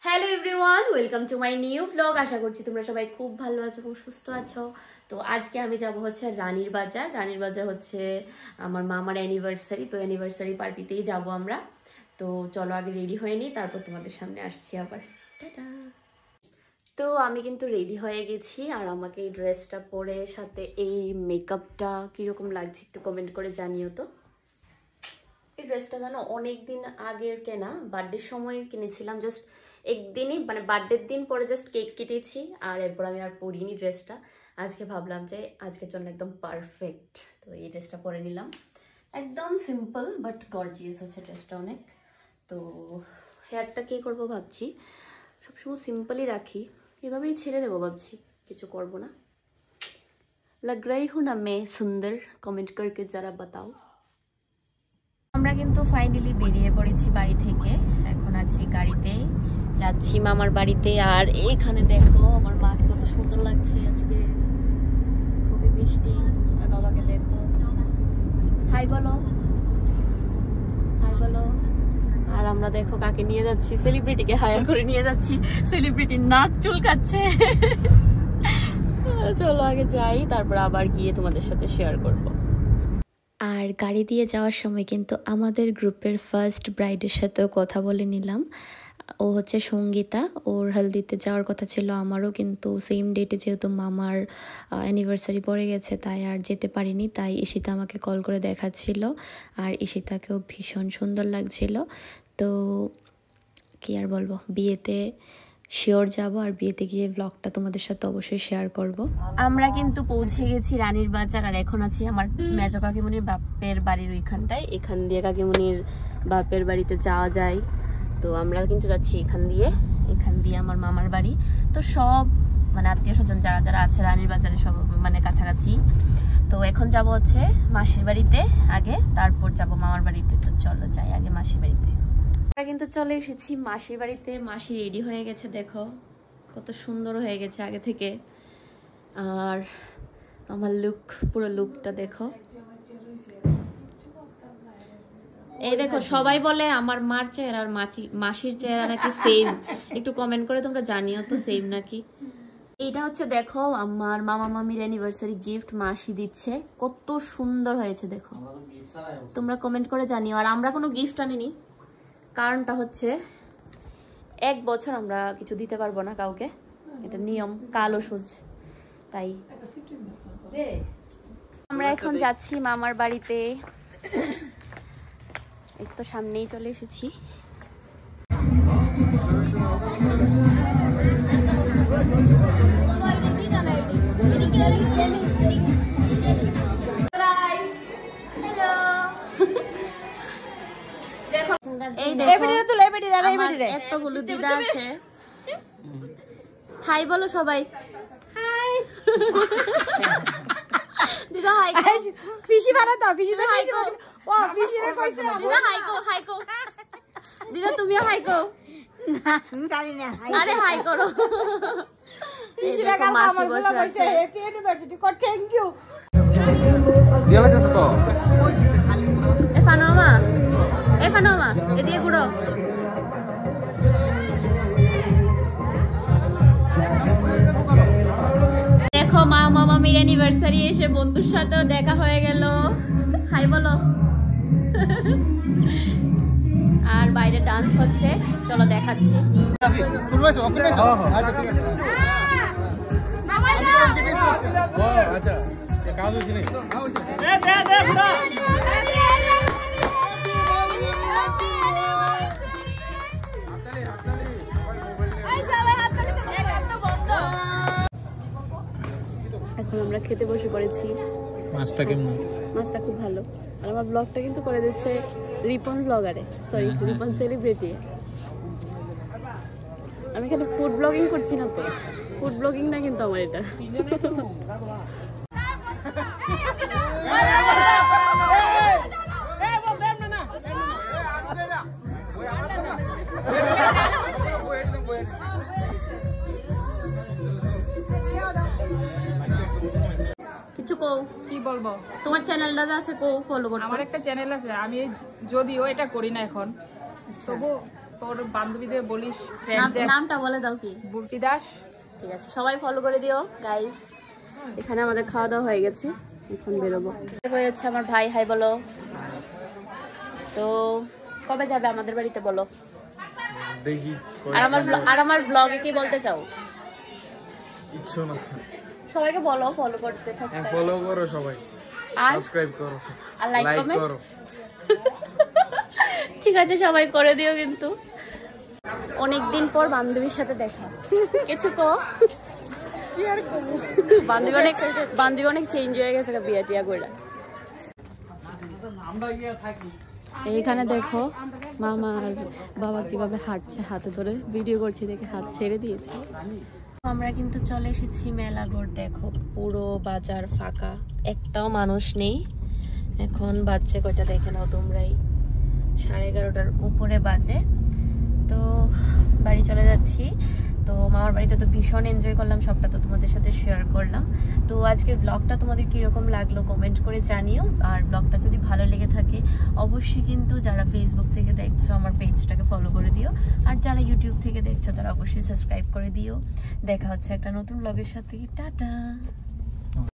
Hello everyone, welcome to my new blog. আশা করছি তোমরা সবাই খুব ভালো আছো, খুব সুস্থ আছো। তো আজকে আমি যাব হচ্ছে রানীর বাজার। রানীর বাজার হচ্ছে আমার মামার অ্যানিভার্সারি, তো অ্যানিভার্সারি পার্টিতেই যাব আমরা। তো চলো আগে রেডি হয়ে নিই, তারপর তোমাদের সামনে আসছি আবার। টাটা। তো আমি কিন্তু রেডি হয়ে গেছি, আর আমাকে এই ড্রেসটা পরে সাথে এই মেকআপটা কিরকম লাগছে একটু কমেন্ট করে জানিও তো। এই ড্রেসটা জানো অনেকদিন আগের কেনা, বার্থডের সময় কিনেছিলাম। জাস্ট একদিনই মানে বার্থডের দিন পরে জাস্ট কেক কেটেছি, আর এরপর আমি আর পরিনি ড্রেসটা। আজকে ভাবলাম যে আজকের জন্য একদম পারফেক্ট, তো এই ড্রেসটা পরে নিলাম। একদম সিম্পল বাট গর্জিয়াস আছে ড্রেসটা অনেক। তো হেয়ারটা কি করব ভাবছি, সবসময় সিম্পলই রাখি, এভাবেই ছেড়ে দেবো ভাবছি, কিছু করব না। লগ রही हूं ना मैं सुंदर? কমেন্ট करके जरा बताओ। আমরা কিন্তু ফাইনালি বেরিয়ে পড়েছি বাড়ি থেকে, এখন আছি গাড়িতে, যাচ্ছি মামার বাড়িতে। আর এইখানে দেখো আমার মাকে কত সুন্দর লাগছে আজকে, খুবই মিষ্টি। আর বাবাকে দেখো, হাই বলো, হাই বলো। আর আমরা দেখো কাকে নিয়ে যাচ্ছি, সেলিব্রিটিকে হায়ার করে নিয়ে যাচ্ছি। সেলিব্রিটির নাক চুলকাচ্ছে। চলো আগে যাই, তারপর আবার গিয়ে তোমাদের সাথে শেয়ার করবো। আর গাড়ি দিয়ে যাওয়ার সময় কিন্তু আমাদের গ্রুপের ফার্স্ট ব্রাইডের সাথেও কথা বলে নিলাম। ও হচ্ছে সঙ্গীতা, ওর হলদিতে যাওয়ার কথা ছিল আমারও, কিন্তু সেম ডেটে যেহেতু মামার অ্যানিভার্সারি পড়ে গেছে তাই আর যেতে পারিনি। তাই ঈশিতা আমাকে কল করে দেখাচ্ছিল, আর ঈশিতাকেও ভীষণ সুন্দর লাগছিল। তো কি আর বলবো, বিয়েতে শিওর যাব, আর বিয়েতে গিয়ে ব্লগটা তোমাদের সাথে অবশ্যই শেয়ার করব। আমরা কিন্তু পৌঁছে গেছি রানীর বাজার, আর এখন আছি আমার মেজো কাকিমণির বাপের বাড়ির ওইখানটায়। এখান দিয়ে কাকিমণির বাপের বাড়িতে যাওয়া যায়, তো আমরা কিন্তু যাচ্ছি এখান দিয়ে আমার মামার বাড়ি। তো সব মানে আত্মীয় স্বজন যারা যারা আছে রানীর বাজারে সব মানে কাছাকাছি। তো এখন যাব হচ্ছে মাসির বাড়িতে আগে, তারপর যাব মামার বাড়িতে। তো চলো যাই আগে মাসির বাড়িতে। আমরা কিন্তু চলে এসেছি মাসির বাড়িতে। মাসি রেডি হয়ে গেছে, দেখো কত সুন্দর হয়ে গেছে আগে থেকে। আর আমার লুক, পুরো লুকটা দেখো। এই দেখো, সবাই বলে আমার মার চেহারা আর মাসির চেহারা নাকি সেম। একটু কমেন্ট করে তোমরা জানিও তো সেম নাকি। এইটা হচ্ছে দেখো আমার মামা মামির অ্যানিভার্সারি গিফট মাসি দিচ্ছে, কত সুন্দর হয়েছে দেখো। তোমরা কমেন্ট করে জানিও। আর আমরা কোনো গিফট আনিনি, কারণটা হচ্ছে 1 বছর আমরা কিছু দিতে পারবো না কাউকে, এটা নিয়ম, কালো সুজ। তাই আমরা এখন যাচ্ছি মামার বাড়িতে, এই তো সামনেই চলে এসেছি। এই দেখো এতগুলো দিদা আছে। হাই বলো সবাই, হাই দিদা, হাই কো। পিসি বানাতো, পিসি তো হাই কো। ও পিসি রে কইছে দিদা হাই কো, হাই কো। দিদা তুমিও হাই কো। না আমি জানি না, আরে হাই করো। পিসি রে কাল আমার বলা কইছে হ্যাপি অ্যানিভার্সারি কর, থ্যাংক ইউ। দিয়া লাগছে তো ওই দিছে খালি এ ফানোমা, এ ফানোমা এদিকে ঘুরো। দেখো মামা মামির অ্যানিভার্সারি এসে বন্ধুর সাথেও দেখা হয়ে গেল। হাই বলো। আর বাইরে ডান্স হচ্ছে, চলো দেখাচ্ছি। এখন আমরা খেতে বসে পড়েছি। মাছটা কেমন? মাছটা খুব ভালো। আর আমার ব্লগটা কিন্তু করে দিচ্ছে রিপন ব্লগারে, সরি রিপন সেলিব্রিটি। আমি এখানে ফুড ব্লগিং করছি না তো, ফুড ব্লগিং না কিন্তু আমার এটা। কিছু কও, কি বলবো? তোমার চ্যানেলটা আছে কও, ফলো করতে। আমার একটা চ্যানেল আছে, আমি যদিও এটা করি না এখন, তবু তোর বান্ধবীদের বলিস, নামটা বলে দাও কি? বুলটি দাস। ঠিক আছে, সবাই ফলো করে দিও গাইস। এখানে আমাদের খাওয়া দাওয়া হয়ে গেছে, এখন বেরোবো। হচ্ছে আমার ভাই, হাই বলো। তো কবে যাবে আমাদের বাড়িতে বলো? দেখি। আর আমার ব্লগে কি বলতে চাও? ইচ্ছা না। সবাইকে বলো ফলো করতে, ফলো করো সবাই, আর সাবস্ক্রাইব করো, আর লাইক কমেন্ট করো। ঠিক আছে, সবাই করে দিও কিন্তু। অনেকদিন পর বান্ধবীর সাথে দেখা, কিছু কো? বান্ধবী অনেক চেঞ্জ হয়ে গেছে বিয়া টিয়া করে। এইখানে দেখো মামা আর বাবা কিভাবে হাঁটছে, হাতে ধরে ভিডিও করছি দেখে হাত ছেড়ে দিয়েছে। আমরা কিন্তু চলে এসেছি মেলাঘর। দেখো পুরো বাজার ফাঁকা, একটাও মানুষ নেই। এখন বাজছে কয়টা দেখে নাও তোমরাই, 11:30টার উপরে বাজে। তো বাড়ি চলে যাচ্ছি। তো মামার বাড়িতে তো ভীষণ এনজয় করলাম, সবটা তো তোমাদের সাথে শেয়ার করলাম। তো আজকের ব্লগটা তোমাদের কীরকম লাগলো কমেন্ট করে জানিও। আর ব্লগটা যদি ভালো লেগে থাকে অবশ্যই কিন্তু যারা ফেসবুক থেকে দেখছো আমার পেজটাকে ফলো করে দিও, আর যারা ইউটিউব থেকে দেখছো তারা অবশ্যই সাবস্ক্রাইব করে দিও। দেখা হচ্ছে একটা নতুন ব্লগের সাথে। টাটা।